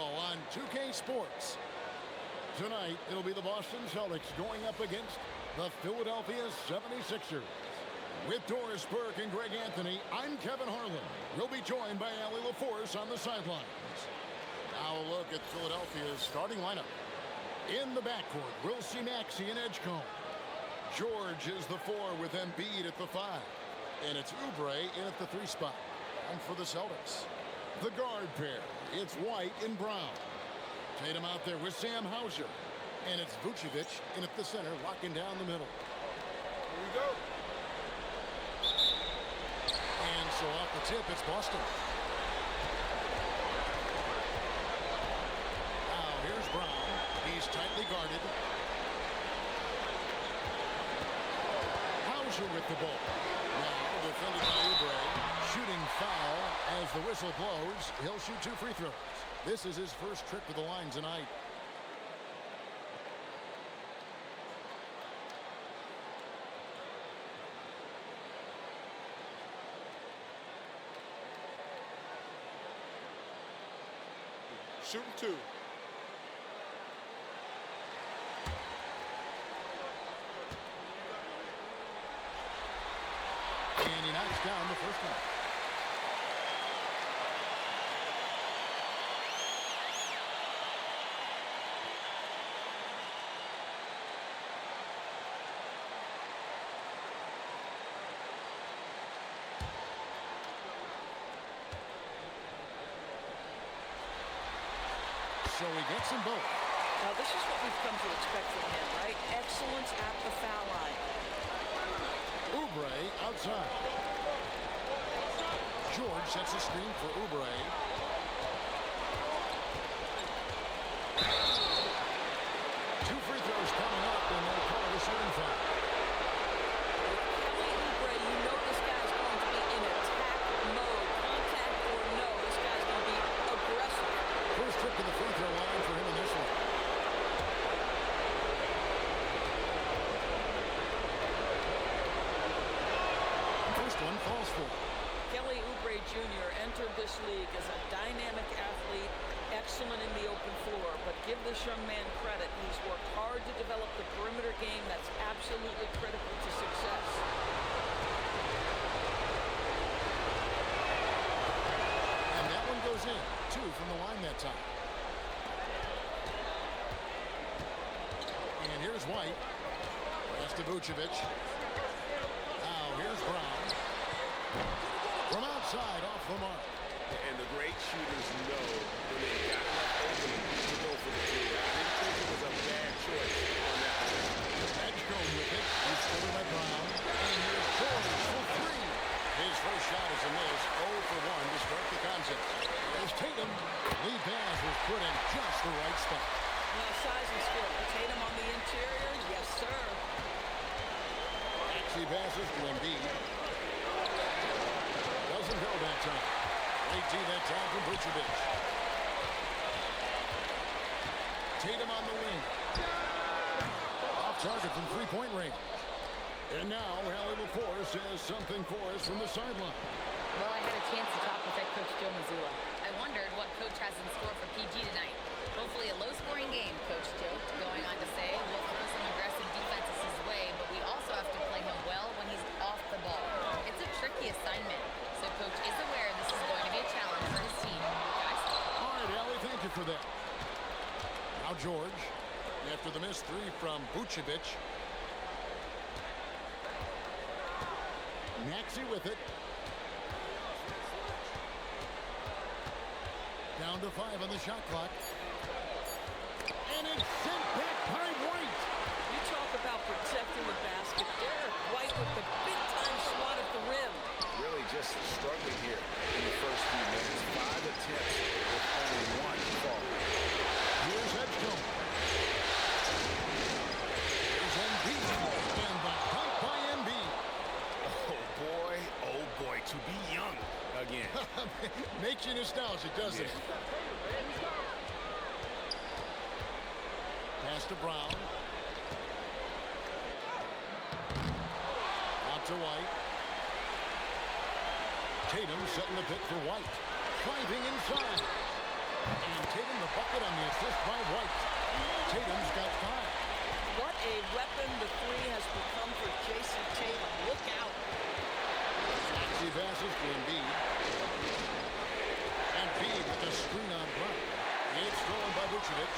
On 2K Sports. Tonight, it'll be the Boston Celtics going up against the Philadelphia 76ers. With Doris Burke and Greg Anthony, I'm Kevin Harlan. We'll be joined by Allie LaForce on the sidelines. Now a look at Philadelphia's starting lineup. In the backcourt, we'll see Maxey and Edgecombe. George is the 4 with Embiid at the 5. And it's Oubre in at the 3 spot. And for the Celtics, the guard pair, it's White and Brown. Tatum out there with Sam Hauser. And it's Vucevic in at the center, locking down the middle. Here we go. And so off the tip, it's Boston. Now here's Brown. He's tightly guarded. Hauser with the ball. Now defended by Oubre. Shooting foul as the whistle blows. He'll shoot 2 free throws. This is his first trip to the line tonight. Shooting 2. And he knocks down the first one. So he gets them both. Now this is what we've come to expect from him, right? Excellence at the foul line. Oubre outside. George sets a screen for Oubre. 2 free throws coming up, and they'll call it a shooting foul. Oubre, you know this guy's going to be in attack mode. Contact or no, this guy's going to be aggressive. First trip to the free throw line for him in this one. First one falls for. Kelly Oubre Jr. entered this league as a dynamic athlete, excellent in the open floor, but give this young man credit. He's worked hard to develop the perimeter game that's absolutely critical to success. And that one goes in. 2 from the line that time. And here's White. Pass to Vucevic. Now here's Brown. From outside, off the mark. And the great shooters know when they got enough opening to go for the 3. I didn't think it was a bad choice on that one. Edgecombe with it. He's stolen by Brown. And here's George for 3. His first shot is a miss. 0 for 1 to start the contest. There's Tatum. Lead pass was put in just the right spot. Now size and skill. Tatum on the interior. Yes, sir. Maxey passes to Embiid. Doesn't go that time. Great D that time from Vucevic. Tatum on the wing. Off target from 3-point range. And now, Allie LaForce has something for us from the sideline. Well, I had a chance to talk with head coach Joe Mazzulla. I wondered what coach has in store for PG tonight. Hopefully a low-scoring game, Coach Joe. Going on to say, we'll throw some aggressive defenses his way, but we also have to play him well when he's off the ball. It's a tricky assignment, so Coach is aware this is going to be a challenge for his team. Guys? All right, Allie, thank you for that. Now George, after the missed 3 from Vucevic. Maxey with it. Down to 5 on the shot clock. And it's sent back by White. You talk about protecting the basket. Derek White with the big-time swat at the rim. Really just struggling here in the first few minutes. 5 attempts with only 1 fall. Here's Edgecombe. Here's Embiid. And the dunk by Embiid. Oh boy, to be young again. Makes you nostalgic, doesn't it? Pass to Brown. Out to White. Tatum setting the pick for White. Driving inside. And Tatum the bucket on the assist by White. Tatum's got 5. What a weapon the three has become for Jason Tatum. Look out. Maxey passes to Embiid. Embiid with the screen on Brown. It's stolen by Vucevic.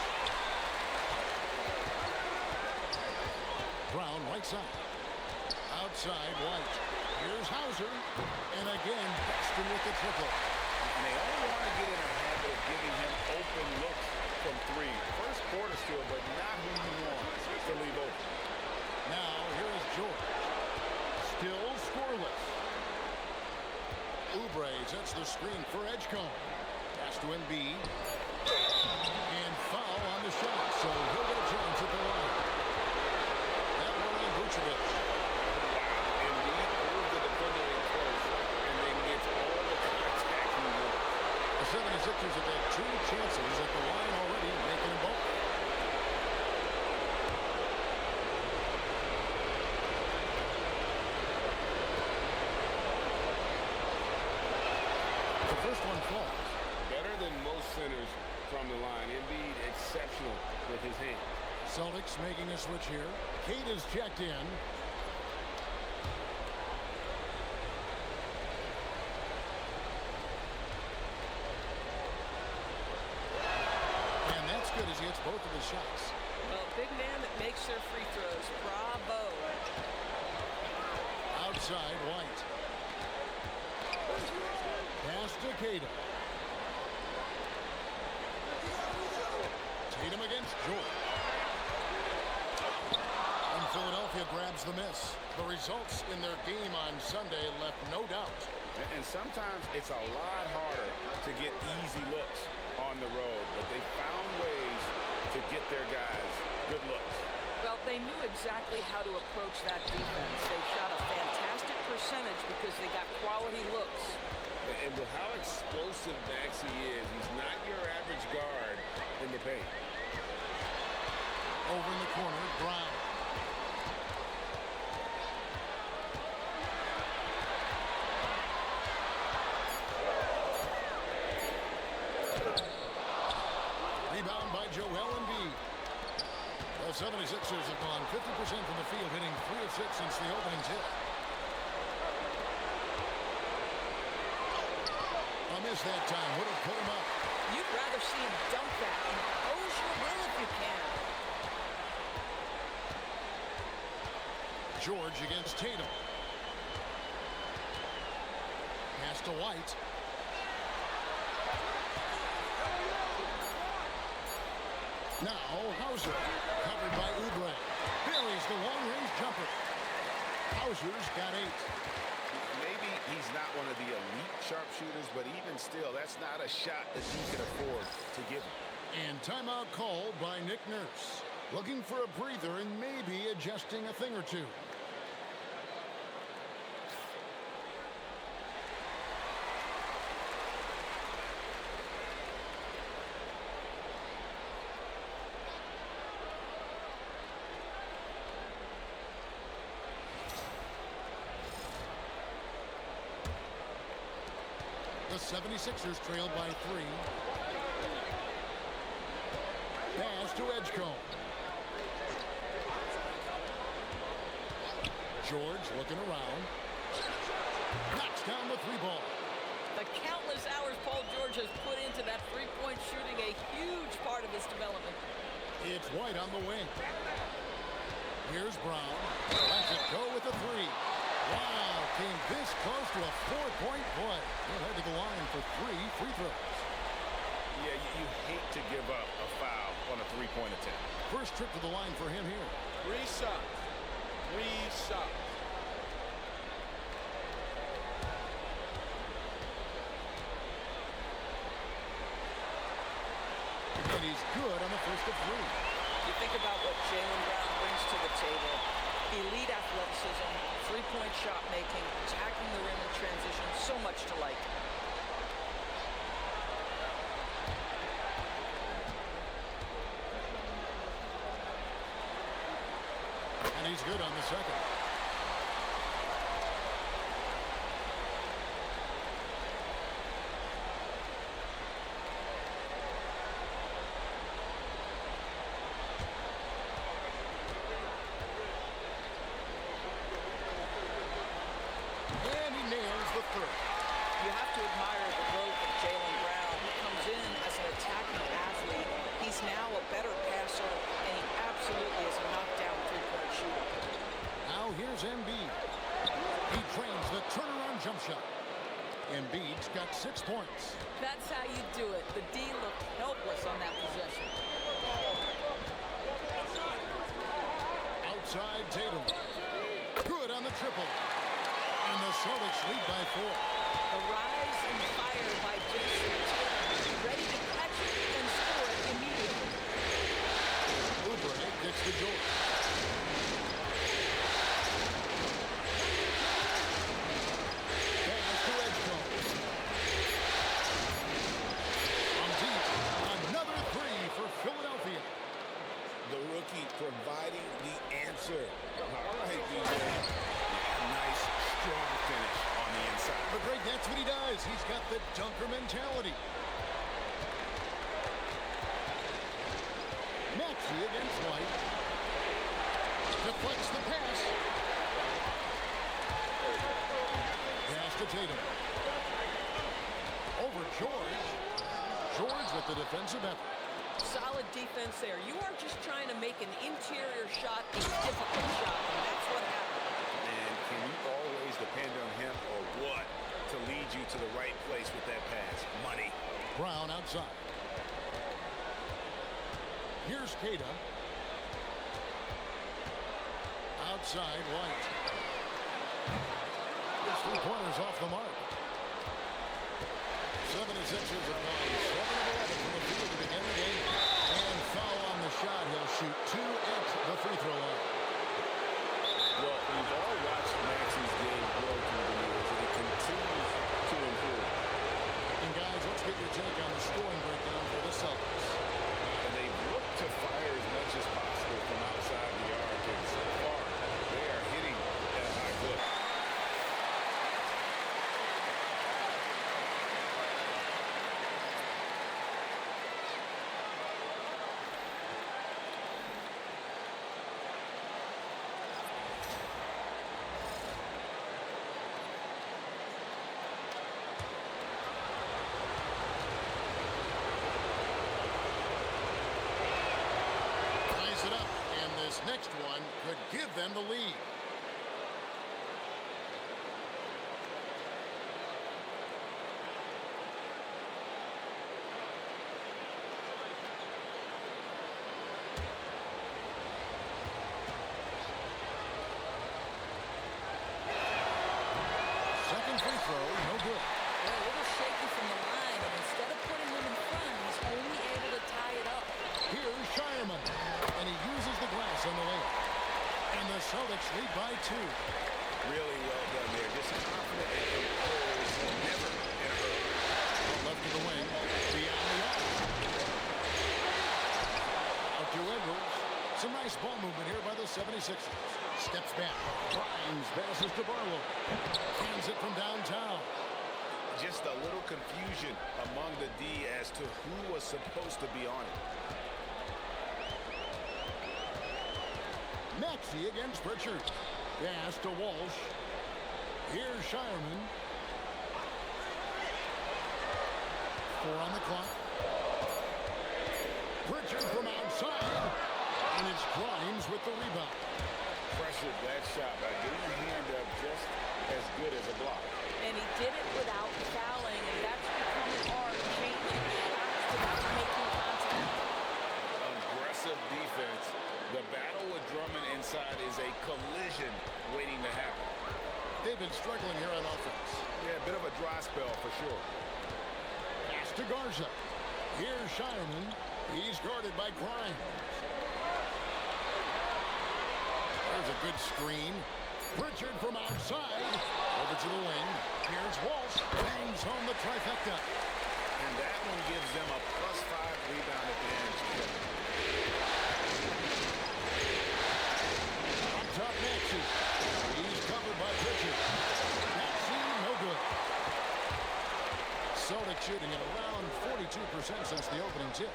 Brown right side. Outside White. Here's Hauser. And again, Boston with the triple. And they only want to get in a habit of giving him open looks from 3. First quarter still, but not who you want to leave open. Now, here is George. Still scoreless. Oubre sets the screen for Edgecombe. Pass to Embiid. And foul on the shot, so he'll get a chance at the line. That one on Vucevic. Wow, Embiid pulls the defender in close, and then gets all the contact he wants. The 76ers have had 2 chances at the line already, making them both. The first one falls. Better than most centers from the line. Embiid exceptional with his hands. Celtics making a switch here. Kate is checked in. And that's good as he hits both of his shots. Well, big man that makes their free throws. Bravo. Outside White. Pass to Tatum. Tatum against George. And Philadelphia grabs the miss. The results in their game on Sunday left no doubt. And sometimes it's a lot harder to get easy looks on the road, but they found ways to get their guys good looks. Well, they knew exactly how to approach that defense. They shot a fantastic percentage because they got quality looks. And with how explosive Maxey is, he's not your average guard in the paint. Over in the corner, Brown. Rebound by Joel Embiid. The 76ers have gone 50% from the field, hitting 3 of 6 since the opening tip. A miss that time would have put him up. You'd rather see him dunk that. Impose your will if you can. George against Tatum. Pass to White. Now Hauser, covered by Oubre. Buries the long-range jumper. Hauser's got 8. Maybe he's not one of the elite sharpshooters, but even still, that's not a shot that you can afford to give him. And timeout called by Nick Nurse. Looking for a breather and maybe adjusting a thing or two. The 76ers trailed by 3. Pass to Edgecombe. George looking around. Knocks down the 3-ball. The countless hours Paul George has put into that three-point shooting, a huge part of his development. It's White on the wing. Here's Brown. Lets it go with a 3. Wow, came this close to a 4-point play. He'll head to the line for 3 free throws. Yeah, you hate to give up a foul on a three-point attempt. First trip to the line for him here. 3 shots. 3 shots. And he's good on the first of 3. You think about what Jaylen Brown brings to the table. Elite athleticism, three-point shot making, attacking the rim in transition, so much to like. And he's good on the second. through. You have to admire the growth of Jaylen Brown. He comes in as an attacking athlete. He's now a better passer, and he absolutely is a knockdown three-point shooter. Now here's Embiid. He trains the turnaround jump shot. Embiid's got 6 points. That's how you do it. The D looked helpless on that possession. Outside Tatum. Good on the triple. And the Celtics lead by 4. The rise and fire by Jason Tatum. Ready to catch it and score it immediately. Oubre gets to George. Pass to Edgecombe. On deep. Another 3 for Philadelphia. The rookie providing the answer. All right, DJ. Nice, strong finish on the inside. But Greg, that's what he does. He's got the dunker mentality. Maxey against White. Deflects the pass. Pass to Tatum. Over George. George with the defensive effort. Solid defense there. You aren't just trying to make an interior shot a difficult shot, and that's what happened. And can you always depend on him or what to lead you to the right place with that pass? Money. Brown outside. Here's Kata. Outside White. His 3-pointers off the mark. 76ers have gone 7 of 11 from the field to begin the game. And foul on the shot. He'll shoot 2 at the free throw line. Well, we've all watched Maxey's game grow through the years, and he continues to improve. And guys, let's get your take on the scoring breakdown for the Celtics. And they look to fire as much as possible from outside the arc, and so far, they are hitting at a high clip. Next one could give them the lead. Second free throw, no good. Well, a little shaky from the line, and instead of putting him in front, he's only able to tie it up. Here's Shireman, and he uses the glass on the layup. And the Celtics lead by 2. Really well done there. Just confident and composed, never in a hurry. Left to the wing, beyond the arc. Out to Edwards. Some nice ball movement here by the 76ers. Steps back. Grimes passes to Barlow. Hands it from downtown. Just a little confusion among the D as to who was supposed to be on it. Maxey against Pritchard. Pass to Walsh. Here's Shireman. 4 on the clock. Pritchard from outside. And it's Grimes with the rebound. Pressured that shot by getting a hand up just as good as a block. And he did it without fouling, and that's becoming hard, changing shots without making contact. Aggressive defense. The battle with Drummond inside is a collision waiting to happen. They've been struggling here on offense. Yeah, a bit of a dry spell for sure. Pass to Garza. Here's Shireman. He's guarded by Grimes. There's a good screen. Pritchard from outside. Over to the wing. Here's Walsh. Bangs home the trifecta. And that one gives them a +5 rebound advantage. Up top, Maxey. He's covered by Pritchard. Maxey, no good. Celtics shooting at around 42% since the opening tip.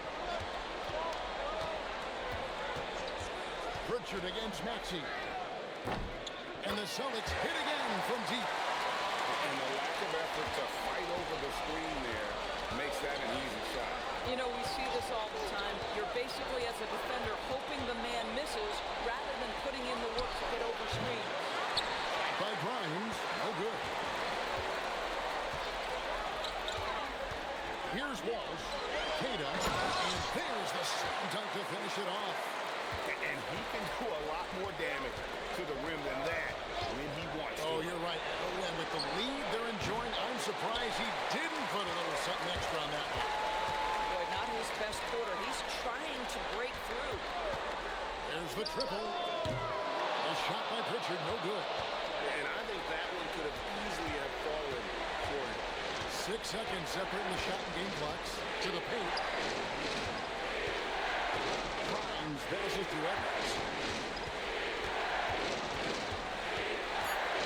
Pritchard against Maxey. And the Celtics hit again from deep. And the lack of effort to fight over the screen there makes that an easy shot. You know, we see this all the time. You're basically, as a defender, hoping the man misses rather than putting in the work to get over screens. By Grimes, no good. Here's Walsh. Tatum. And there's the slam dunk to finish it off. And he can do a lot more damage to the rim than that when he wants to. Oh, you're right. Oh, and with the lead they're enjoying, I'm surprised he didn't put a little something extra on that one. Boy, not his best quarter. He's trying to break through. There's the triple. A shot by Pritchard, no good. And I think that one could have easily have fallen for him. 6 seconds separating the shot and game clocks to the paint. Grimes passes to Edwards.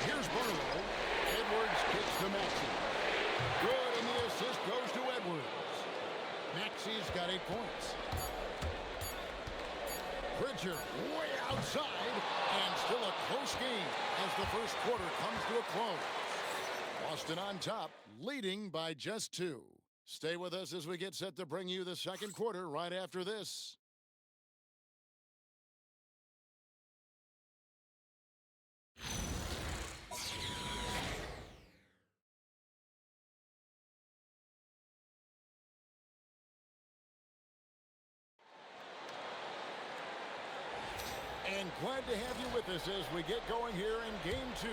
Here's Barlow. Edwards kicks to Maxey. Good, and the assist goes to Edwards. Maxey's got 8 points. Pritchard way outside, and still a close game as the first quarter comes to a close. Boston on top, leading by just 2. Stay with us as we get set to bring you the second quarter right after this. And glad to have you with us as we get going here in game 2.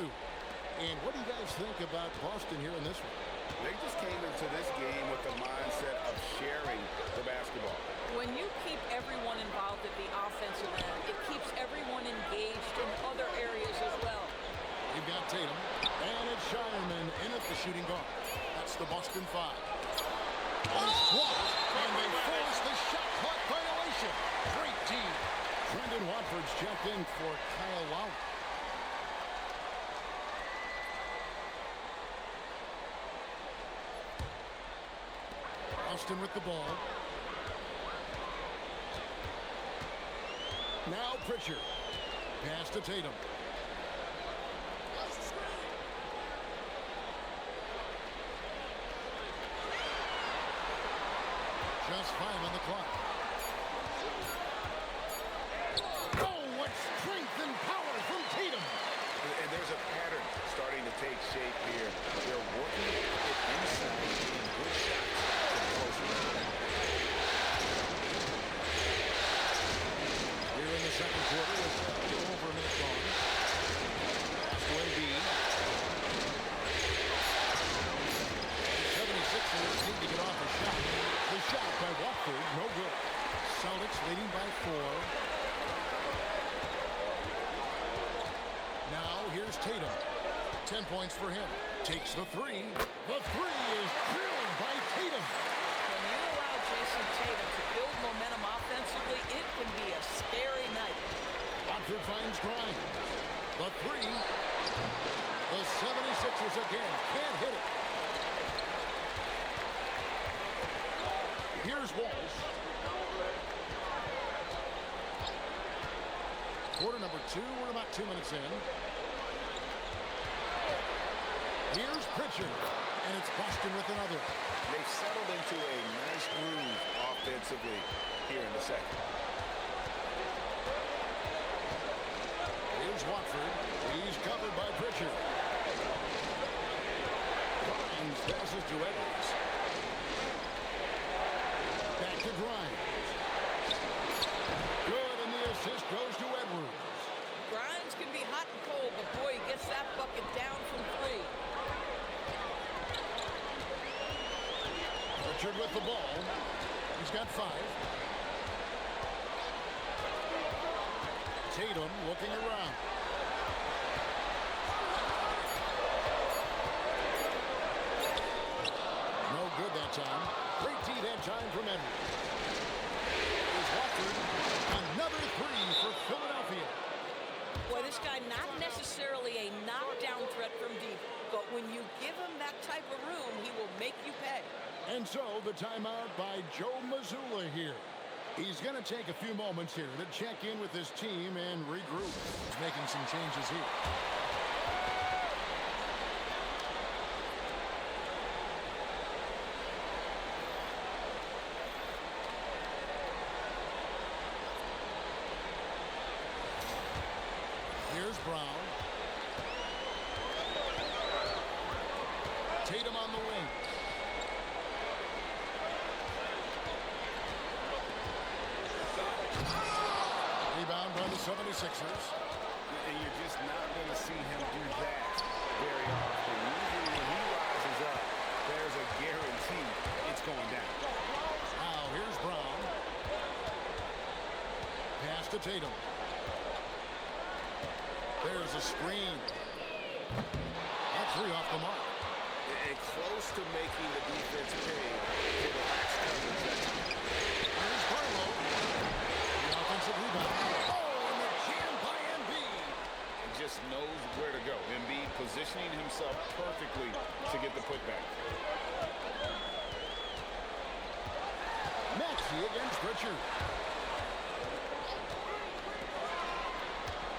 And what do you guys think about Boston here in this one? They just came into this game with the mindset of sharing the basketball. When you keep everyone involved at the offensive end, it keeps everyone engaged in other areas as well. You've got Tatum, and it's Shireman in at the shooting guard. That's the Boston 5. And it's blocked, and they force the shot clock violation. Great team. Brendan Watford's checked in for Kyle Lowry. Austin with the ball. Now Pritchard. Pass to Tatum. Just 5 on the clock. Oh, what strength and power from Tatum. And there's a pattern starting to take shape here. They're working it inside, getting good shots to the close rim. Here in the second quarter, with a little over a minute gone. Pass to Embiid. 76ers need to get off a shot. The shot by Watford, no good. Celtics leading by 4. Now here's Tatum. 10 points for him. Takes the 3. The 3 is drilled by Tatum. When you allow Jason Tatum to build momentum offensively, it can be a scary night. Watford finds Grimes. The 3. The 76ers again can't hit it. Here's Walsh. Quarter number 2. We're about 2 minutes in. Here's Pritchard. And it's Boston with another. They've settled into a nice groove offensively here in the second. Here's Watford. He's covered by Pritchard. Grimes passes to Edwards. Back to Grimes. Good, and the assist goes to Edwards. Grimes can be hot and cold, but boy, he gets that bucket down from 3. Pritchard with the ball. He's got 5. Tatum looking around. No good that time. Great D that time from Edwards. Here's Watford. Another 3 for Philadelphia. Boy, this guy not necessarily a knockdown threat from deep, but when you give him that type of room, he will make you pay. And so the timeout by Joe Mazzulla here. He's going to take a few moments here to check in with his team and regroup. He's making some changes here. 76ers. And you're just not going to see him do that very often. Usually when he rises up, there's a guarantee it's going down. Now here's Brown. Pass to Tatum. There's a screen. That's 3 off the mark. And close to making the defense pay for the lax coverage. Here's Barlow. The offensive rebound. Oh, and the jam by Embiid. And just knows where to go. Embiid positioning himself perfectly to get the putback. Maxey against Richard.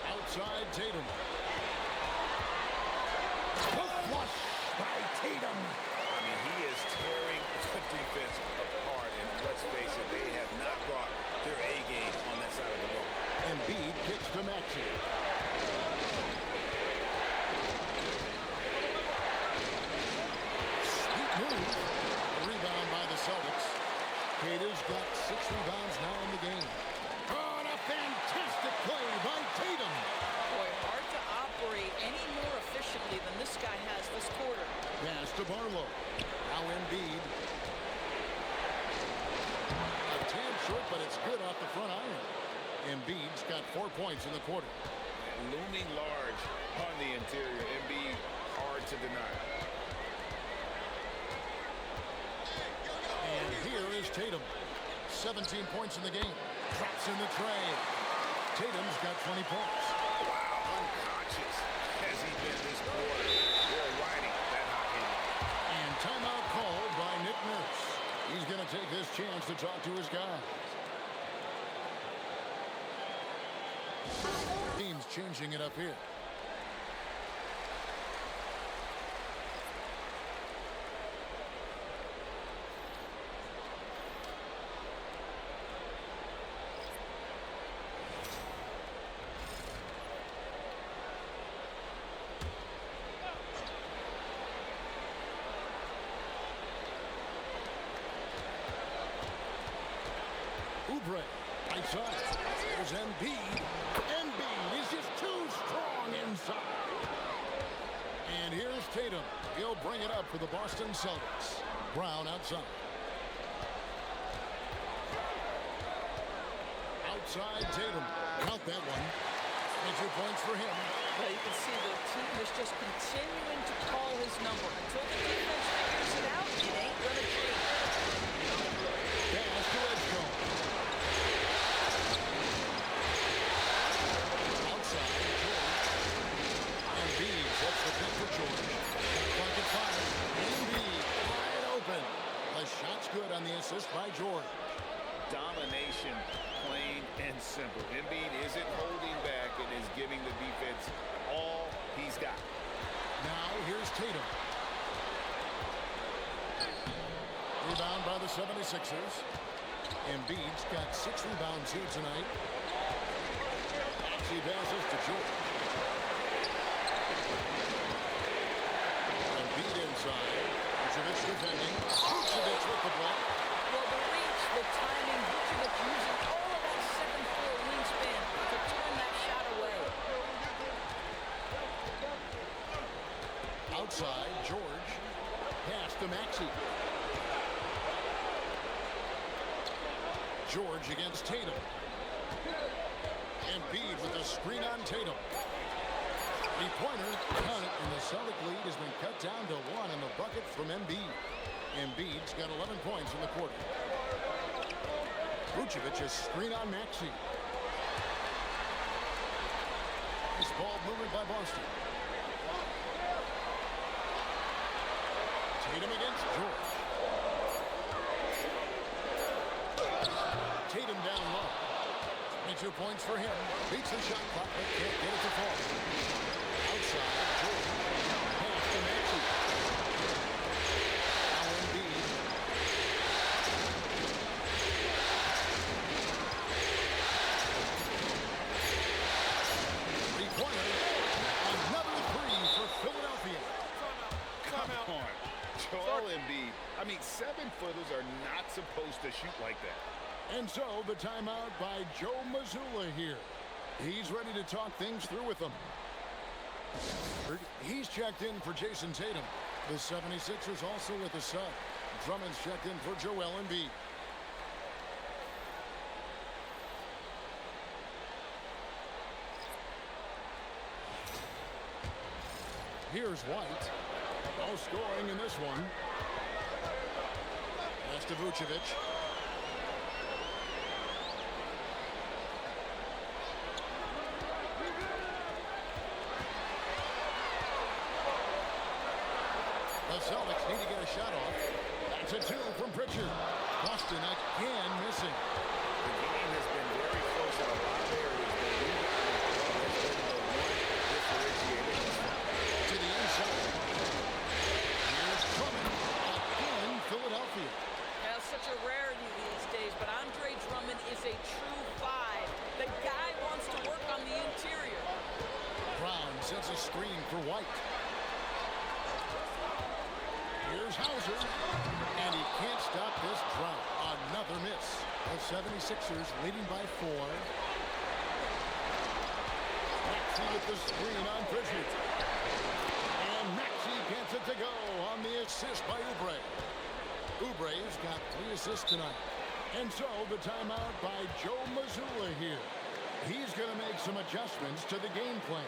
Outside Tatum. The flush by Tatum. I mean, he is tearing the defense apart. And let's face it, they have not brought their A game on that side of the ball. Embiid kicks to Maxey. Sweet move. Rebound by the Celtics. Tatum's got 6 rebounds now in the game. Oh, and a fantastic play by Tatum. Boy, hard to operate any more efficiently than this guy has this quarter. Pass to Barlow. Now Embiid. A tad short, but it's good off the front iron. Embiid's got 4 points in the quarter. Looming large on the interior. Embiid, hard to deny. And here is Tatum. 17 points in the game. Drops in the tray. Tatum's got 20 points. Wow, unconscious has he been this quarter. They're riding that hot hand. And timeout called by Nick Nurse. He's going to take this chance to talk to his guys. Team's changing it up here. Oubre, right side. There's Embiid. Embiid is just too strong inside. And here's Tatum. He'll bring it up for the Boston Celtics. Brown outside. Outside Tatum. Count that one. 22 points for him. Well, you can see the team is just continuing to call his number. Until the defense figures it out, it ain't going to change. Pass to Edgecombe. Outside, George. Embiid sets the pick for George. Clock at 5. Embiid wide open. The shot's good on the assist by George. Domination, plain and simple. Embiid isn't holding back and is giving the defense all he's got. Now here's Tatum. Rebound by the 76ers. Embiid's got 6 rebounds here tonight. Maxey passes to George. Embiid inside. Vucevic defending. Vucevic with the block. Well, the reach, the timing, Vucevic using all of that 7'4" wingspan to turn that shot away. Outside, George. Pass to Maxey. George against Tatum. Embiid with a screen on Tatum. Three-pointer, count it, and the Celtic lead has been cut down to 1 in the bucket from Embiid. Embiid's got 11 points in the quarter. Vucevic is screen on Maxey. This ball movement by Boston. Tatum against George. Tatum down low. 22 points for him. Beats the shot clock, but can't get it to fall. Outside, George. Pass to Maxey. Now Embiid. Three-pointer. Another 3 for Philadelphia. Come on. Joel Embiid. I mean, 7-footers are not supposed to shoot like that. And so the timeout by Joe Mazzulla here. He's ready to talk things through with them. He's checked in for Jason Tatum. The 76ers also with a sub. Drummond's checked in for Joel Embiid. Here's White. No scoring in this one. That's to Vucevic. The Celtics need to get a shot off. That's a 2 from Pritchard. Boston again missing. The game has been very close in a lot of areas, but rebounding has been the one differentiator. To the inside. Here's Drummond. Again, Philadelphia. That's such a rarity these days, but Andre Drummond is a true 5. The guy wants to work on the interior. Brown sets a screen for White. Here's Hauser, and he can't stop this drought. Another miss. The 76ers leading by 4. Maxey with the screen on Pritchard. And Maxey gets it to go on the assist by Oubre. Oubre's got 3 assists tonight. And so the timeout by Joe Mazzulla here. He's going to make some adjustments to the game plan.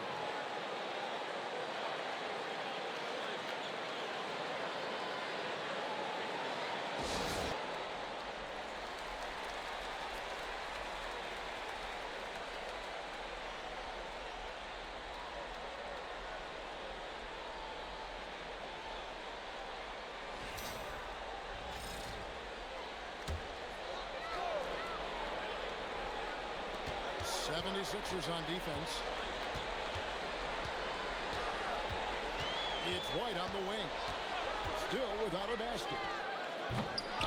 '76ers on defense. It's White on the wing. Still without a basket.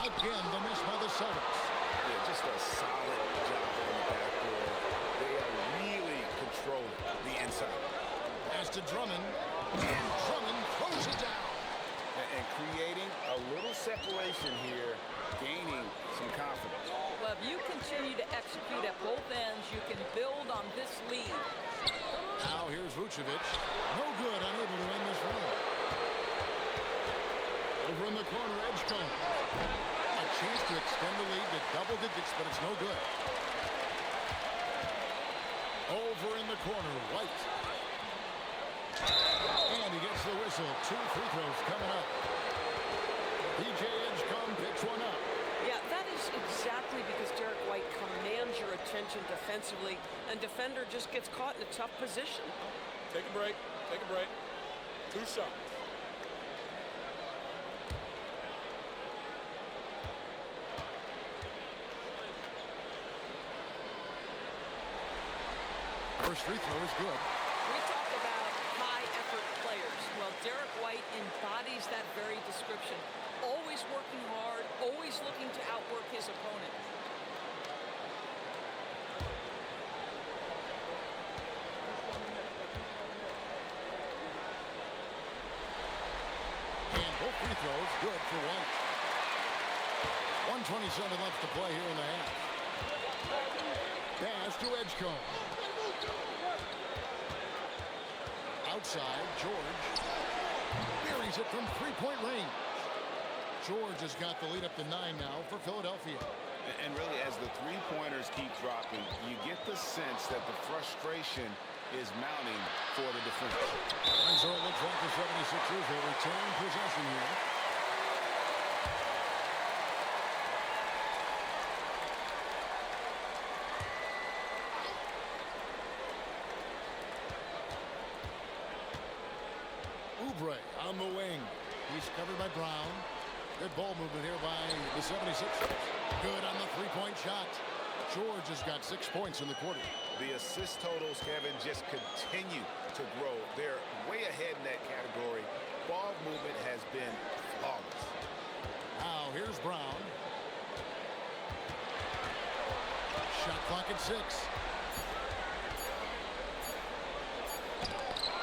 Again, the miss by the Celtics. Yeah, just a solid job on the backboard. They are really controlling the inside. Pass to Drummond. And Drummond throws it down. And creating a little separation here, gaining some confidence. Well, if you continue to execute at both ends, you can build on this lead. Now here's Vucevic. No good, unable to end this run. Over in the corner, Edgecombe. A chance to extend the lead to double digits, but it's no good. Over in the corner, White. And he gets the whistle. 2 free throws coming up. PJ Edgecombe picks one up. Yeah, that is exactly because Derek White commands your attention defensively, and defender just gets caught in a tough position. Take a break. Take a break. 2 shots. First free throw is good. We talk about high-effort players. Well, Derek White embodies that very description. Always working hard, always looking to outwork his opponent. And both free throws good for White. 1:27 left to play here in the half. Pass to Edgecombe. Outside, George buries it from three-point range. George has got the lead up to 9 now for Philadelphia. And really, as the three-pointers keep dropping, you get the sense that the frustration is mounting for the defense. And so it looks like the 76ers will retain possession here. Oubre on the wing. He's covered by Brown. Good ball movement here by the 76ers. Good on the three-point shot. George has got 6 points in the quarter. The assist totals, Kevin, just continue to grow. They're way ahead in that category. Ball movement has been flawless. Now here's Brown. Shot clock at 6.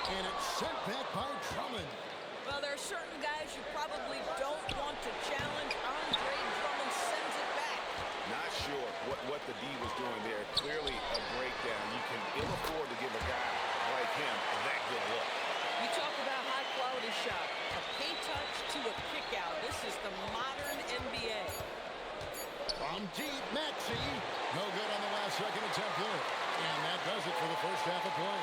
And it's sent back by Drummond. Well, there are certain guys you probably don't want to challenge. Andre Drummond sends it back. Not sure. what the D was doing there. Clearly a breakdown. You can ill afford to give a guy like him that good look. You talk about high-quality shot. A paint touch to a kick-out. This is the modern NBA. From deep, Maxey. No good on the last second attempt there. And that does it for the first half of play.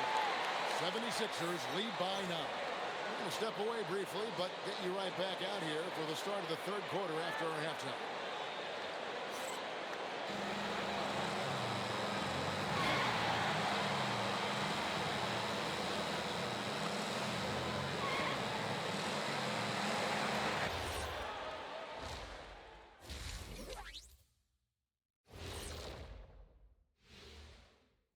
76ers lead by 9. We're going to step away briefly, but get you right back out here for the start of the third quarter after our halftime.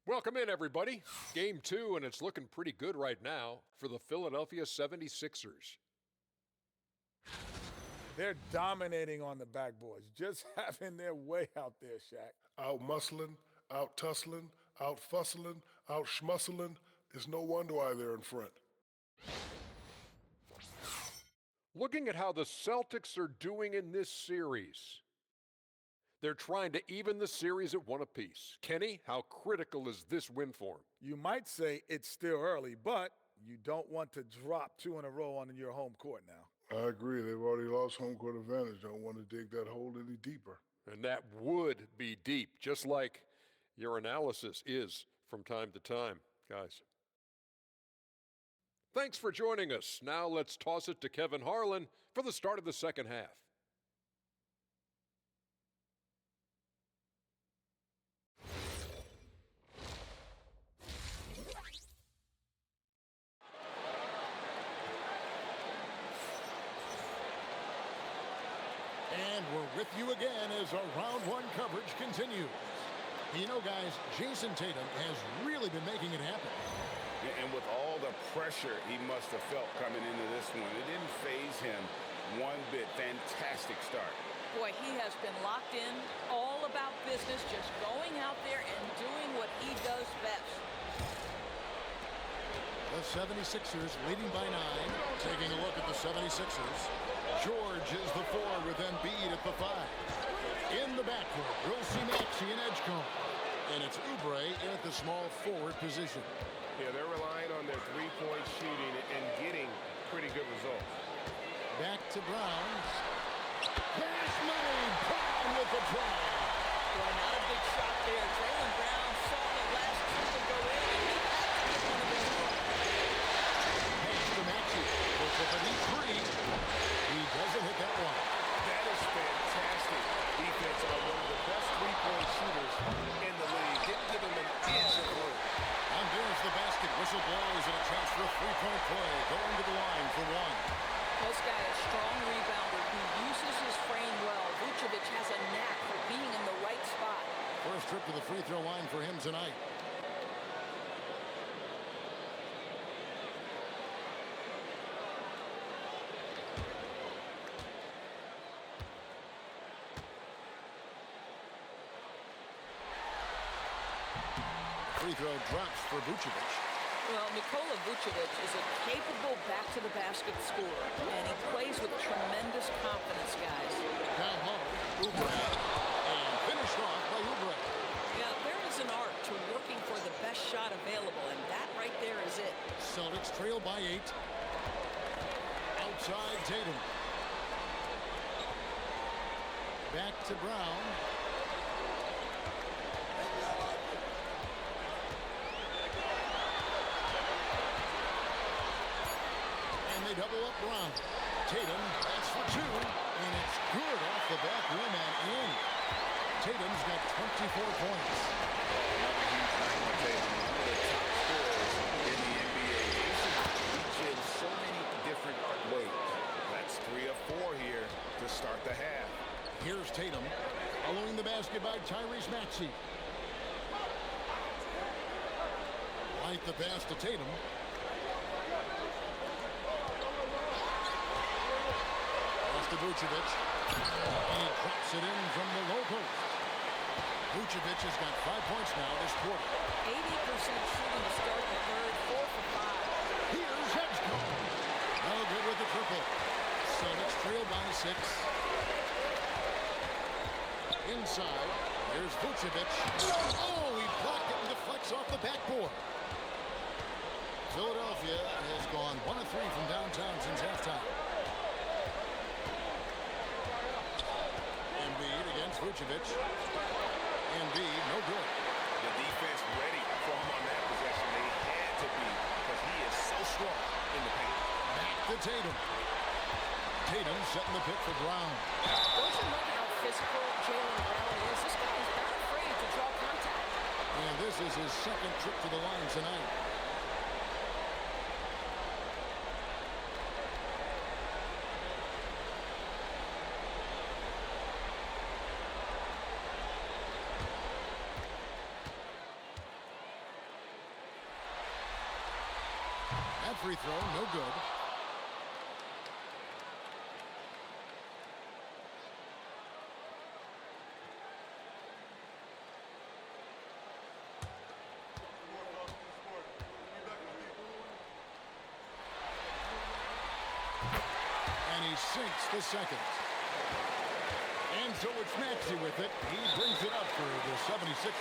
Welcome in, everybody. Game 2, and it's looking pretty good right now for the Philadelphia 76ers. They're dominating on the backboards, just having their way out there, Shaq. Out muscling, out tussling, out fussling, out schmussling. It's no wonder why they're in front. Looking at how the Celtics are doing in this series, they're trying to even the series at 1 apiece. Kenny, how critical is this win for them? You might say it's still early, but you don't want to drop 2 in a row on your home court now. I agree. They've already lost home court advantage. Don't want to dig that hole any deeper. And that would be deep, just like your analysis is from time to time, guys. Thanks for joining us. Now let's toss it to Kevin Harlan for the start of the second half. And we're with you again as our round 1 coverage continues. You know, guys, Jason Tatum has really been making it happen. Yeah, and with all the pressure he must have felt coming into this one, it didn't faze him one bit. Fantastic start. Boy, he has been locked in, all about business, just going out there and doing what he does best. The 76ers leading by 9. Taking a look at the 76ers. George is the 4 with Embiid at the 5. In the backcourt, we'll see Maxey and Edgecombe. And it's Oubre in at the small forward position. Yeah, they're relying on their three-point shooting and getting pretty good results. Back to Brown. Pass made. Brown with the try. Boy, not a big shot there. Jaylen Brown saw the last triple go in, and he had to get one of his own. Pass to Maxey. Puts up a deep 3. He doesn't hit that one. That is fantastic defense on one of the best three-point shooters in the league. Didn't give him an inch of room. And there's the basket. Whistle blows and a chance for a three-point play. Going to the line for 1. This guy, a strong rebounder who uses his frame well. Vucevic has a knack for being in the right spot. First trip to the free throw line for him tonight. Free throw drops for Vucevic. Well, Nikola Vucevic is a capable back-to-the-basket scorer, and he plays with tremendous confidence, guys. Down low, Oubre, and finished off by Oubre. Yeah, there is an art to working for the best shot available, and that right there is it. Celtics trail by 8. Outside Tatum. Back to Brown. They double up Brown. Tatum, that's for 2, and it's good off the back rim and in. Tatum's got 24 points. Another huge night for Tatum. One of the top scorers in the NBA. Reach in so many different ways. That's 3 of 4 here to start the half. Here's Tatum, following the basket by Tyrese Maxey. Light the pass to Tatum. To Vucevic, and he drops it in from the low post. Vucevic has got 5 points now this quarter. 80% shooting to start the third, 4 for 5. Here's Edgecombe. No good with the triple. Celtics trail by 6. Inside, Here's Vucevic. Oh, he blocked it and deflects off the backboard. Philadelphia has gone 1 of 3 from downtown since halftime. Embiid against Vucevic. Embiid, no good. The defense ready for him on that possession. They had to be because he is so strong in the paint. Back to Tatum. Tatum setting the pick for Brown. Don't you look how physical Jaylen Brown is? This guy is not afraid to draw contact. And this is his second trip to the line tonight. That free throw, no good. And he sinks the second. And so it's Maxey with it. He brings it up for the 76ers.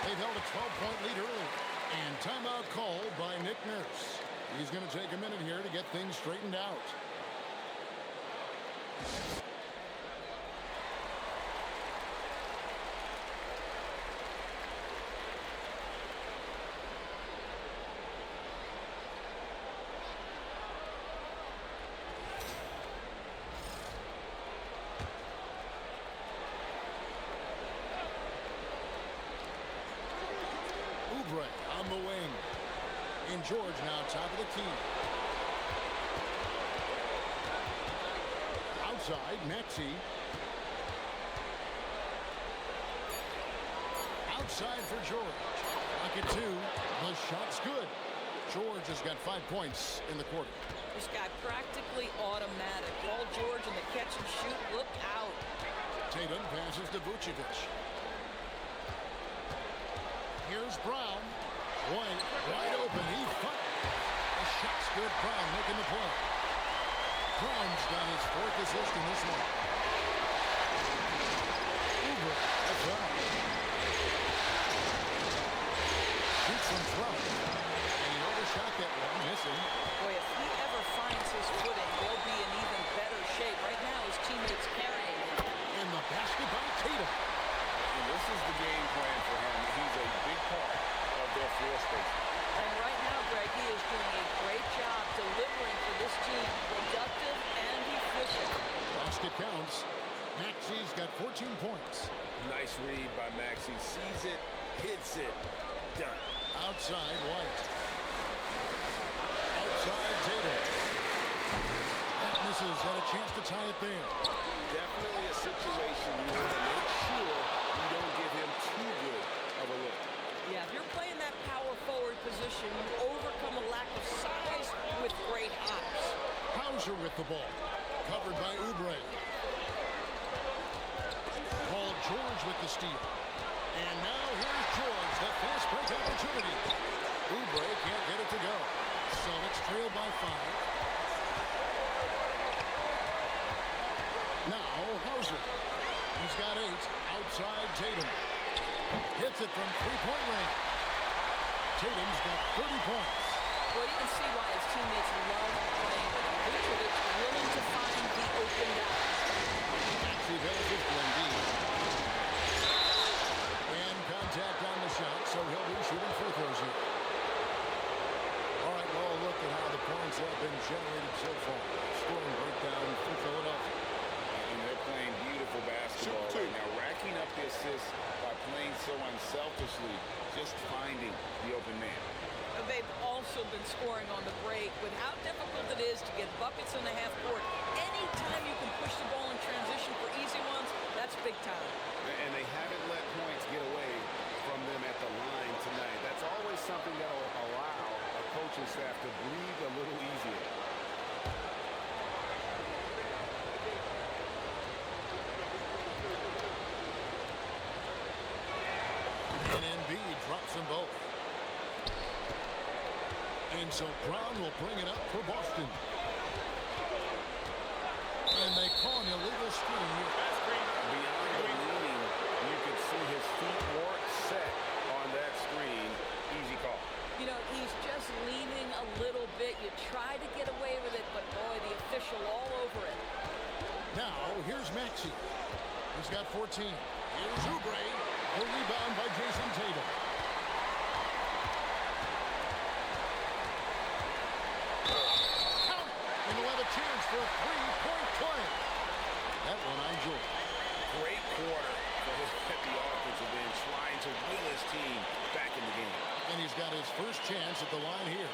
They've held a 12-point lead early. And timeout called by Nick Nurse. He's going to take a minute here to get things straightened out. On the wing. And George now top of the key. Outside, Maxey. Outside for George. Pocket 2. The shot's good. George has got 5 points in the quarter. This guy practically automatic. Paul George in the catch and shoot. Look out. Tatum passes to Vucevic. Here's Brown. White, wide open. He fired. The shot's good. Brown making the play. Brown's got his 4th assist in this one. Uber, that's right. Shoots from 12. And he overshot that one, missing. Boy, if he ever finds his footing, they'll be in even better shape. Right now, his teammates carrying him. And the basket by Tatum. And this is the game plan for him. He's a big part of their floor space. And right now, Greg, he is doing a great job delivering for this team. Productive and efficient. Basket counts. Maxey's got 14 points. Nice read by Maxey. Sees it, hits it, done. Outside, White. Outside, Tatum. That misses. Had a chance to tie it there. Definitely a situation you want to make sure you don't give him too good of a look. Yeah, if you're playing that power forward position, you overcome a lack of size with great hops. Hauser with the ball. Covered by Oubre. Paul George with the steal. And now here's George, the fast break opportunity. Oubre can't get it to go. Celtics trail by 5. Now Hauser. He's got 8. Outside Tatum. Hits it from 3-point range. Tatum's got 30 points. Well, you can see why his teammates love playing with him. Vucevic willing to find the open guy. Maxey passes to Embiid. And contact on the shot, so he'll be shooting free throws here. All right, well, look at how the points have been generated so far. Scoring breakdown for Philadelphia. And they're playing beautiful basketball right now, racking up the assists by playing so unselfishly, just finding the open man. They've also been scoring on the break with how difficult it is to get buckets in the half court. Anytime you can push the ball in transition for easy ones, that's big time. And they haven't let points get away from them at the line tonight. That's always something that will allow a coaching staff to breathe a little easier. And Embiid drops them both. And so Brown will bring it up for Boston. And they call an illegal screen here. Beyond the leaning, you try to get away with it, but boy, the official all over it. Now, here's Maxey. He's got 14. Here's Oubre. A rebound by Jason Tatum. Count! And he'll have a chance for a three-point play. That one I enjoyed. Great quarter for the offensive end, trying to will his team back in the game. And he's got his first chance at the line here.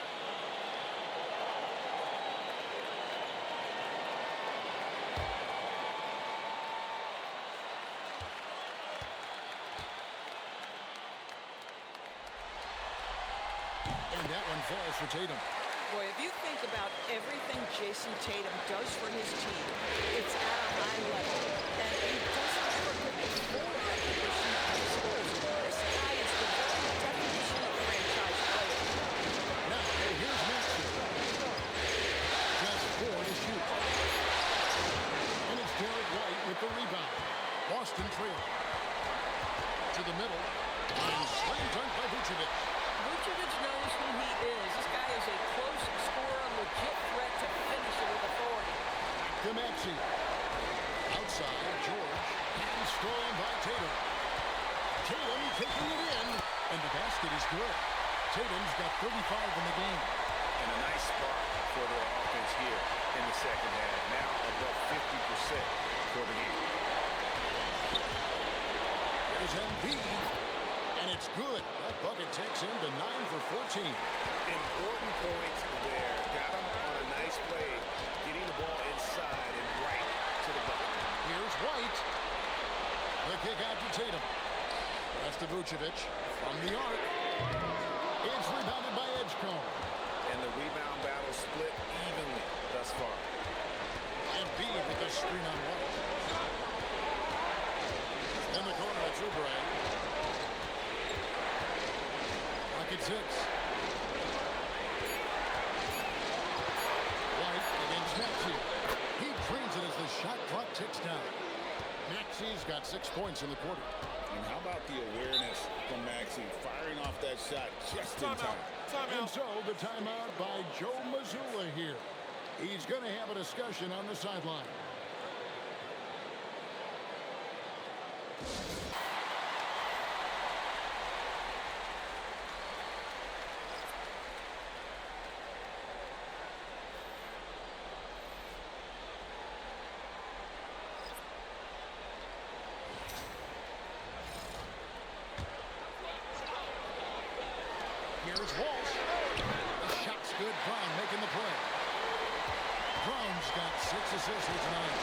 And that one falls for Tatum. Boy, if you think about everything Jason Tatum does for his team, it's at a high level. And he doesn't forget the full recognition of his skills. This guy is the very definition of franchise player. Now, here's Maxey. Just 4 to shoot. And it's Derek White with the rebound. Boston trail. To the middle. And slam dunk by Vucevic. Vucevic knows who he is. This guy is a close scorer, legit threat to finish it with authority. To Maxey. Outside, George. And stolen by Tatum. Tatum taking it in. And the basket is good. Tatum's got 35 in the game. And a nice spark for their offense here in the second half. Now above 50% for the game. There's Embiid. And it's good. That bucket takes him to 9 for 14. Important points there. Got him on a nice play, getting the ball inside and right to the bucket. Here's White. The kick out to Tatum. Pass to Vucevic from the arc. It's rebounded by Edgecombe. And the rebound battle split evenly thus far. Embiid with the screen on White. In the corner, it's Oubre. Pocket 6. White against Maxey. He drains it as the shot clock ticks down. Maxey's got 6 points in the quarter. And how about the awareness from Maxey firing off that shot just in time? And so the timeout by Joe Mazzulla here. He's going to have a discussion on the sideline. Here's Walsh. The shot's good. Brown making the play. Brown's got 6 assists here tonight.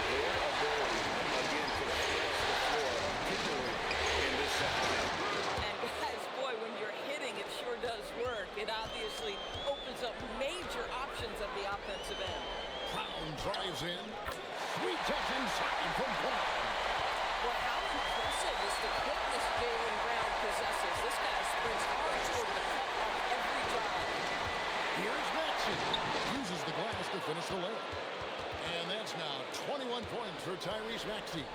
Their ability, again, to stretch the floor, particularly in this second half. And guys, boy, when you're hitting, it sure does work. It obviously opens up major options at the offensive end. Brown drives in. Sweet touch inside from Brown. Well, how impressive is the quickness Jaylen Brown possesses? This guy sprints hard toward the cup on every drive. Here's Maxey. Uses the glass to finish the layup. And that's now 21 points for Tyrese Maxey.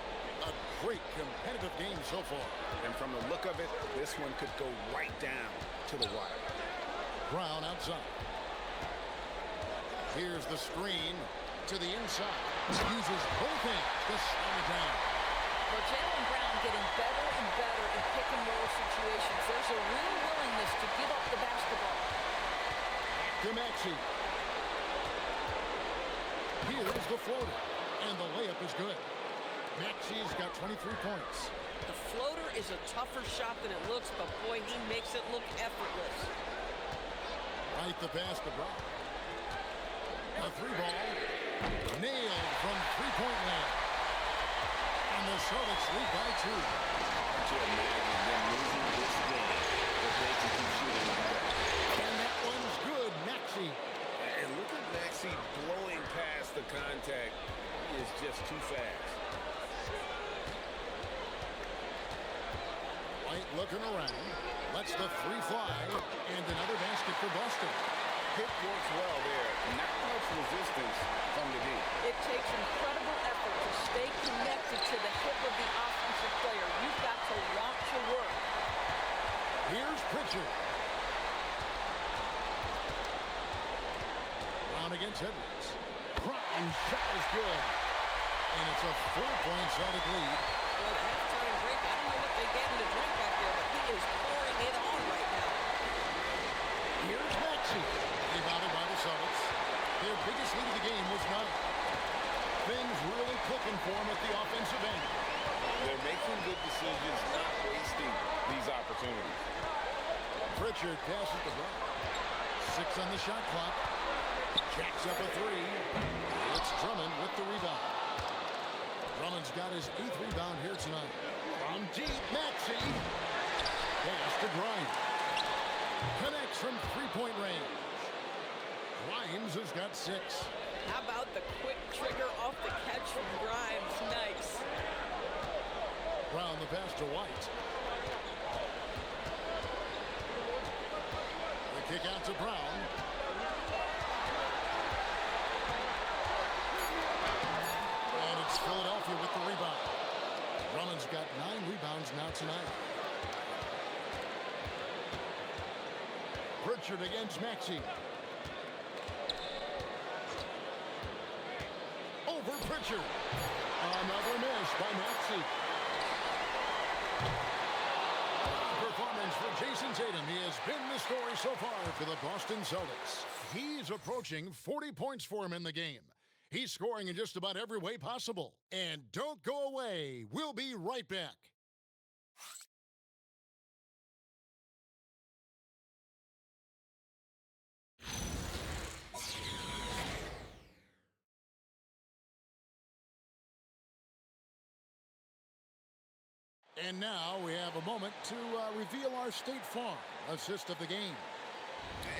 A great competitive game so far. And from the look of it, this one could go right down to the wire. Brown outside. Here's the screen to the inside. Uses both hands to slam it down. Well, Jaylen Brown getting better and better in pick-and-roll situations. There's a real willingness to give up the basketball. To Maxey. Here's the floater. And the layup is good. Maxey's got 23 points. The floater is a tougher shot than it looks, but boy, he makes it look effortless. Right the pass to Brown. A 3-ball. Nailed from three-point land. And the Celtics lead by 2. Can't you imagine them losing this game if they can keep shooting like that? And that one's good. Maxey. And look at Maxey blowing past the contact. He is just too fast. White looking around. Lets the 3 fly. And another basket for Boston. Hip works well there. Not much resistance from the deep. It takes incredible effort to stay connected to the hip of the offensive player. You've got to want to work. Here's Pritchard. against Edwards. Grimes' shot is good. And it's a 4-point Celtic lead. Well, the halftime break, I don't know what they gave him to drink back there, but he is pouring it on right now. Here's Maxey. Rebounded by the Celtics. Their biggest lead of the game was 9. Things really clicking for them at the offensive end. They're making good decisions, not wasting these opportunities. Pritchard passes to Brown. 6 on the shot clock. Jacks up a 3. It's Drummond with the rebound. Drummond's got his 8th rebound here tonight. From deep, Maxey. Pass to Grimes. Connects from 3-point range. Grimes has got 6. How about the quick trigger off the catch from Grimes? Nice. Brown the pass to White. The kick out to Brown. And it's Philadelphia with the rebound. Drummond's got 9 rebounds now tonight. Pritchard against Maxey. Over Pritchard. Another miss by Maxey. Performance for Jason Tatum. He has been the story so far for the Boston Celtics. He's approaching 40 points for him in the game. He's scoring in just about every way possible. And don't go away. We'll be right back. And now we have a moment to reveal our State Farm assist of the game.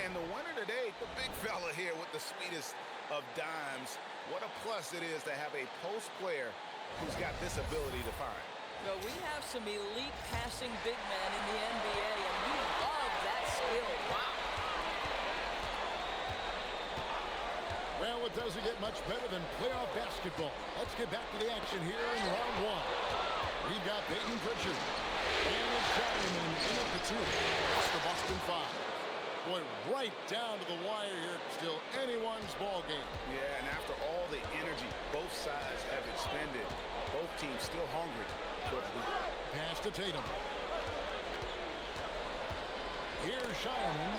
And the winner today, the big fella here with the sweetest of dimes. What a plus it is to have a post player who's got this ability to find. Well, we have some elite passing big men in the NBA, and we love that skill. Wow. Well, it doesn't get much better than playoff basketball. Let's get back to the action here in round 1. We've got Peyton Pritchard. And it's Shireman in at the 2. It's the Boston 5. Boy, right down to the wire here. Still anyone's ball game. Yeah, and after all the energy both sides have expended, both teams still hungry for the lead. Pass to Tatum. Here's Shireman.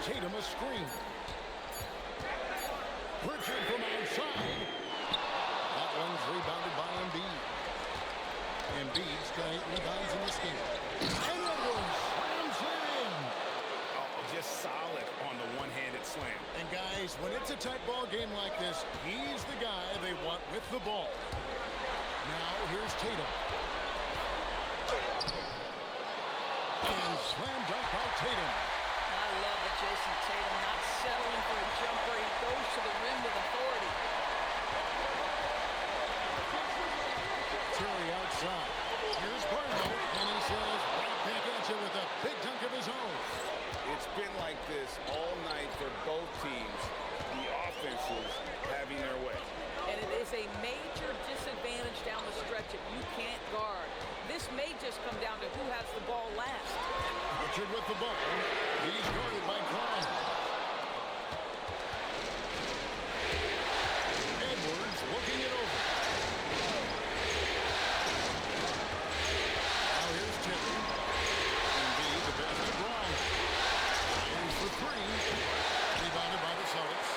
Tatum a screen. Pritchard from outside. That one's rebounded by Embiid. Embiid's got 8 rebounds in this game. And Edwards slams it in. Oh, just solid on the one-handed slam. And guys, when it's a tight ball game like this, he's the guy they want with the ball. Now here's Tatum. And slam dunk by Tatum. I love it, Jason Tatum not settling for a jumper. He goes to the rim with authority. Terry outside. Here's Barlow, and he says, right back at you with a big dunk of his own. It's been like this all night for both teams. The offenses having their way. And it is a major disadvantage down the stretch if you can't guard. This may just come down to who has the ball last. Richard with the ball. He's guarded by Klein. Edwards looking it over. Now here's Terry. Embiid, the pass to Brown. Here's for 3. Rebounded by the Celtics.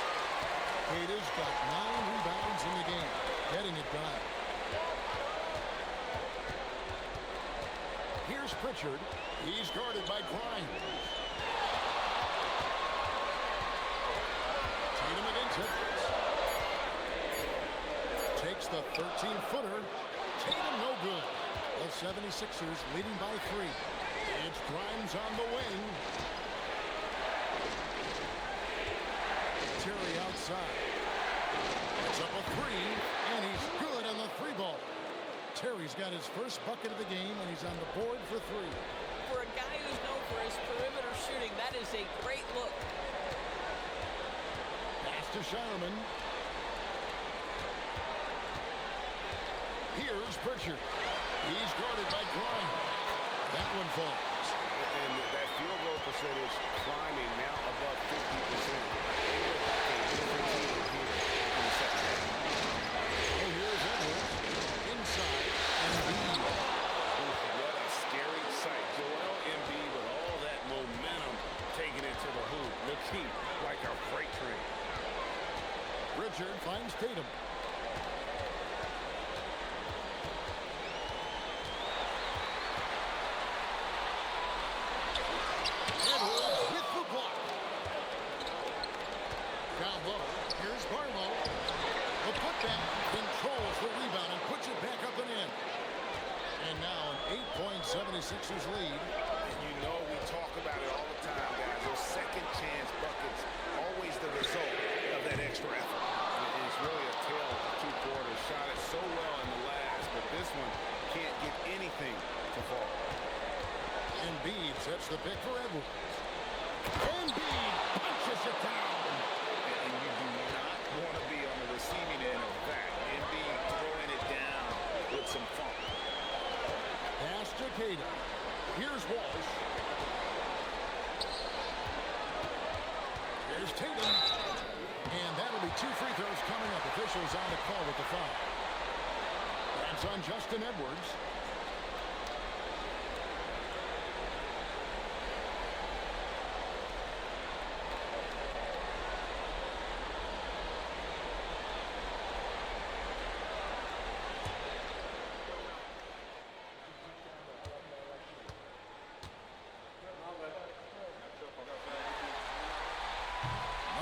Kata's got 9 rebounds in the game. Getting it done. Here's Pritchard. He's guarded by Grimes. Tatum against Edwards. Takes the 13-footer. Tatum no good. The 76ers leading by 3. It's Grimes on the wing. Terry outside. It's up a 3, and he's good on the 3-ball. Terry's got his first bucket of the game, and he's on the board for 3. For a guy who's known for his perimeter shooting, that is a great look. Pass to Shireman. Here's Pritchard. He's guarded by Grimes. That one falls. And that field goal percentage climbing now working like a freight train. Richard finds Tatum. Edwards with the block. Down low. Here's Barlow. The putback controls the rebound and puts it back up and in. And now an 8-point 76ers lead. And you know we talk about it all the time, guys. Those second chance buckets, always the result of that extra effort. It's really a tale of two quarters. Shot it so well in the last, but this one can't get anything to fall. Embiid sets the pick for Edwards. Embiid punches it down. And you do not want to be on the receiving end of that. Embiid throwing it down with some funk. Pass to Tatum. Here's Walsh. Here's Tatum. And that'll be 2 free throws coming up. Officials on the call with the foul. That's on Justin Edwards.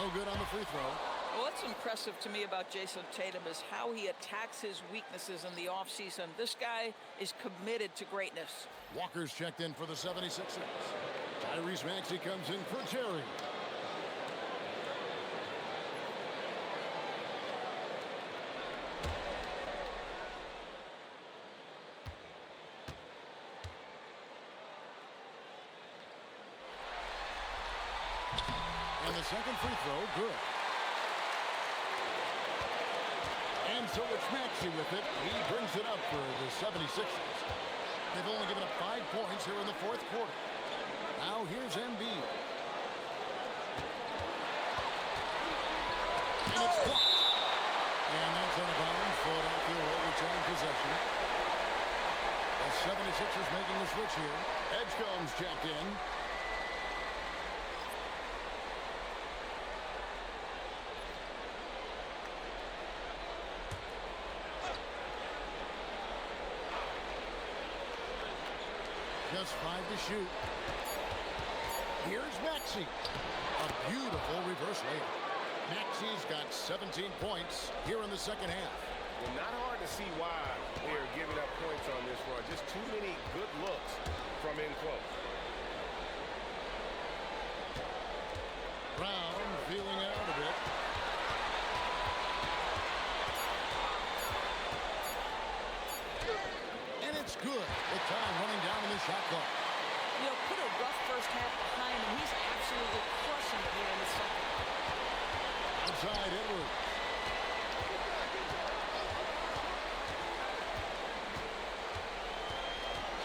No good on the free throw. Well, what's impressive to me about Jason Tatum is how he attacks his weaknesses in the offseason. This guy is committed to greatness. Walker's checked in for the 76ers. Tyrese Maxey comes in for Terry. And the second free throw, good. And so it's Maxey with it. He brings it up for the 76ers. They've only given up 5 points here in the fourth quarter. Now here's Embiid. And it's blocked. And that's out of bounds. Philadelphia will return possession. The 76ers making the switch here. Edgecombe's checked in. Just 5 to shoot. Here's Maxey. A beautiful reverse layup. Maxey's got 17 points here in the second half. Well, not hard to see why they are giving up points on this run. Just too many good looks from in close. Brown feeling out a bit. And it's good. The time running down in the shot clock. You know, put a rough first half behind him. He's absolutely crushing it here in the second. Outside Edwards.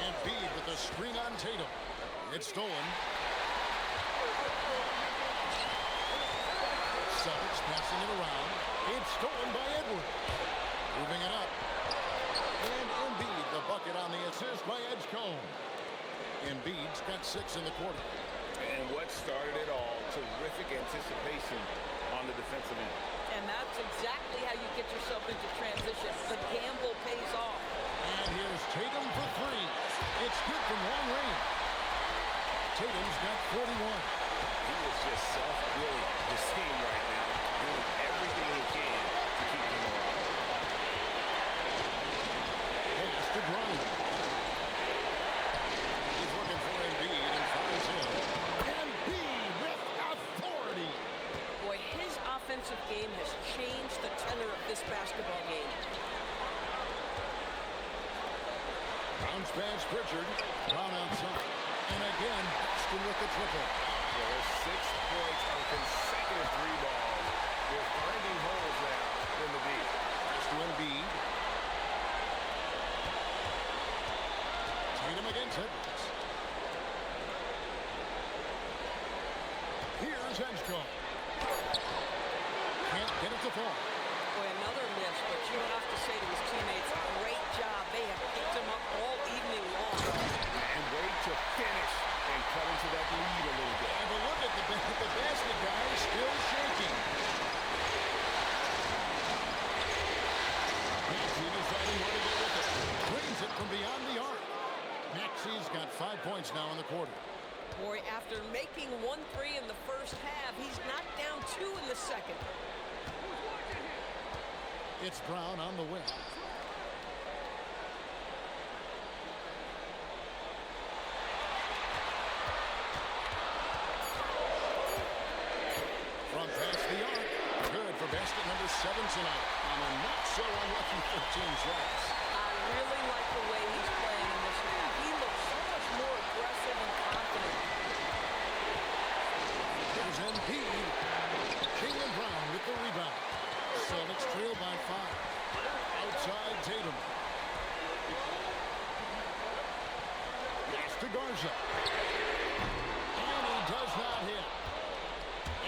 Embiid with the screen on Tatum. It's stolen. Celtics passing it around. It's stolen by Edwards. Moving it up. And Embiid, the bucket on the assist by Edgecombe. Embiid's got 6 in the quarter. And what started it all, terrific anticipation on the defensive end. And that's exactly how you get yourself into transition. The gamble pays off. And here's Tatum for 3. It's good from long range. Tatum's got 41. He is just self-willing this team right now, doing everything he can to keep them alive. Pass to Bryant. He's looking for Embiid and finds him. Embiid with authority. Boy, his offensive game has changed the tenor of this basketball game. Bounce pass Pritchard. Brown outside. And again, Boston with the triple. Yeah, there's 6 points on consecutive 3 balls. They're finding holes now in the deep. Pass to Embiid. Tatum against Edwards. Here's Edgecombe. Can't get it to fall. Boy, another miss, but you have to say to his teammates, great job. They have picked him up all evening long. And wait to finish and cut into that lead a little bit. And but look at the basket guy a second. It's Brown on the wing. From past the arc. Good for basket number 7 tonight. On a not so unlucky 15 shots. I really like the way he's playing in this half. He looks so much more aggressive and confident. Here's Embiid. King and Brown with the rebound. Celtics trail by 5. Outside Tatum. Pass to Garza. And he does not hit.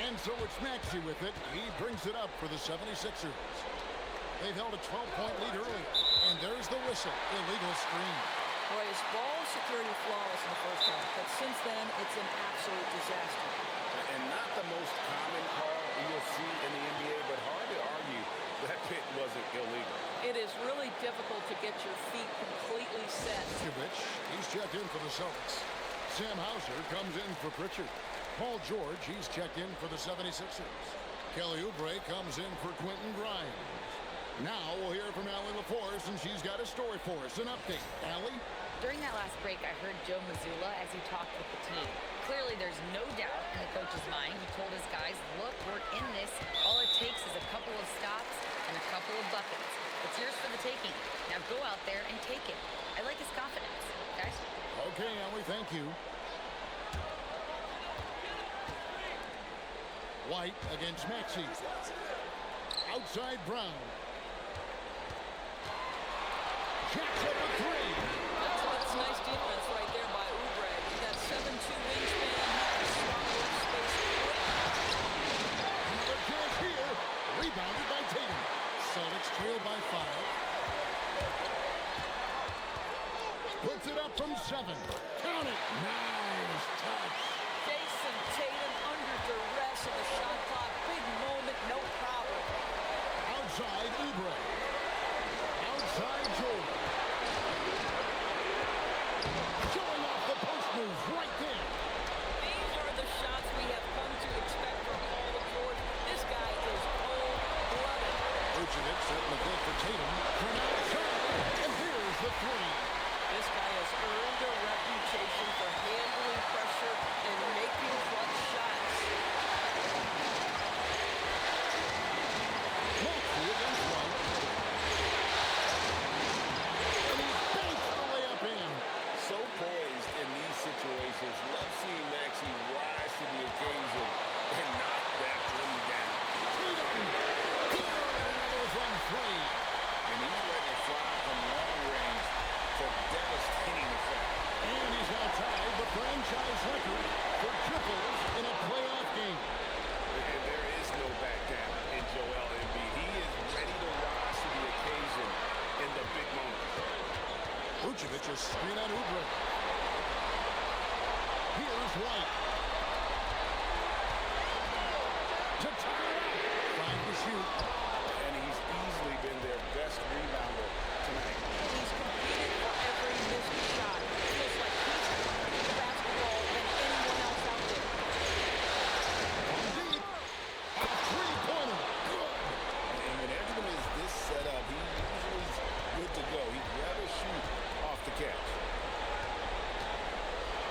And so it's Maxey with it. He brings it up for the 76ers. They've held a 12-point lead earlier. And there's the whistle. Illegal screen. Boy, his ball security flawless in the first half, but since then, it's an absolute disaster. And not the most common call you'll see in the NBA, but hard to argue that pit wasn't illegal. It is really difficult to get your feet completely set. He's checked in for the Celtics. Sam Hauser comes in for Pritchard. Paul George, he's checked in for the 76ers. Kelly Oubre comes in for Quentin Grimes. Now we'll hear from Allie LaForce, and she's got a story for us. An update. Allie? During that last break, I heard Joe Mazzulla as he talked with the team. Clearly, there's no doubt in the coach's mind. He told his guys, look, we're in this. All it takes is a couple of stops and a couple of buckets. It's yours for the taking. Now go out there and take it. I like his confidence, guys. Okay, Allie, thank you. White against Maxey. Outside Brown. Jacks up a 3. That's nice defense right there by Oubre. He got 7'2" wingspan. He can swallow up space quick. Another chance here. Rebounded by Tatum. Celtics trail by 5. Puts it up from 7. Count it. Nice touch. Jason Tatum under duress in the shot clock. Big moment, no problem. Outside Oubre. Outside George. Showing off the post move right there. These are the shots we have come to expect from Paul George. This guy is cold-blooded. Vucevic setting the goal for Tatum. From outside. And here's the 3. This guy has earned a reputation for handling pressure and making clutch shots. Maxey against White. And he banks the layup in. So poised in these situations. Love seeing Maxey rise to the occasion and knock that one down. Tatum. Another from 3. And he's letting it fly from long range to devastating effect. And he's now tied the franchise record for triples in a playoff game. And there is no back down in Joel Embiid. He is ready to rise to the occasion in the big moments. Vucevic is screen on Oubre. Here's White. To tie it up. Trying to shoot. And he's easily been their best rebounder tonight. He's competed for every missed shot. It feels like he's playing the basketball than anyone else out there. From deep. A three-pointer. Good. And when everyone is this set up, he usually is good to go. He'd rather shoot off the catch.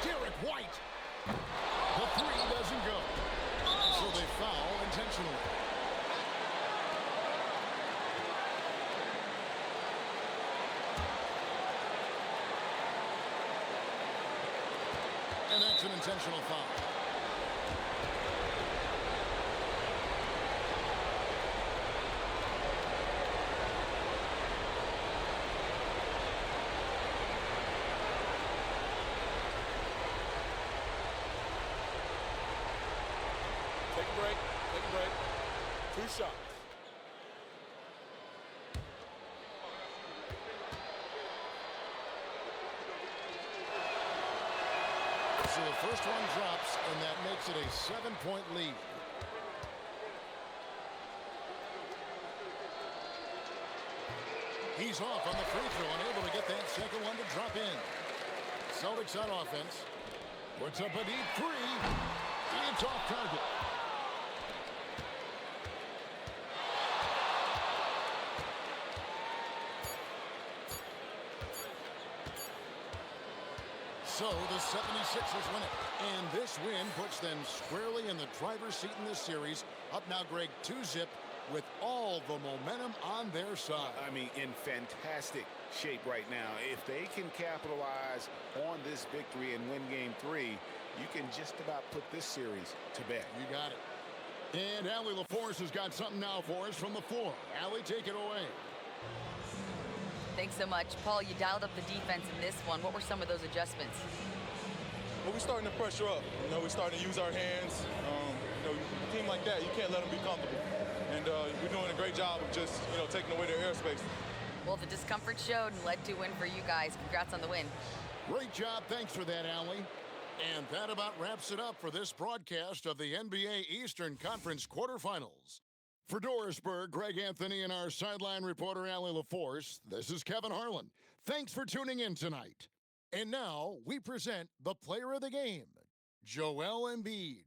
Derek White. The 3 doesn't go. So they foul intentionally. And that's an intentional foul. Take a break. Take a break. 2 shots. So the first one drops, and that makes it a 7-point lead. He's off on the free throw, unable to get that second one to drop in. Celtics on offense. Puts up a deep 3. It's off target. So the 76ers win it. And this win puts them squarely in the driver's seat in this series. Up now, Greg, 2-zip with all the momentum on their side. I mean, in fantastic shape right now. If they can capitalize on this victory and win game 3, you can just about put this series to bed. You got it. And Allie LaForce has got something now for us from the floor. Allie, take it away. Thanks so much. Paul, you dialed up the defense in this one. What were some of those adjustments? Well, we're starting to pressure up. We're starting to use our hands. A team like that, you can't let them be comfortable. And we're doing a great job of just, taking away their airspace. Well, the discomfort showed and led to a win for you guys. Congrats on the win. Great job. Thanks for that, Allie. And that about wraps it up for this broadcast of the NBA Eastern Conference quarterfinals. For Dorisburg, Greg Anthony, and our sideline reporter, Allie LaForce, this is Kevin Harlan. Thanks for tuning in tonight. And now we present the player of the game, Joel Embiid.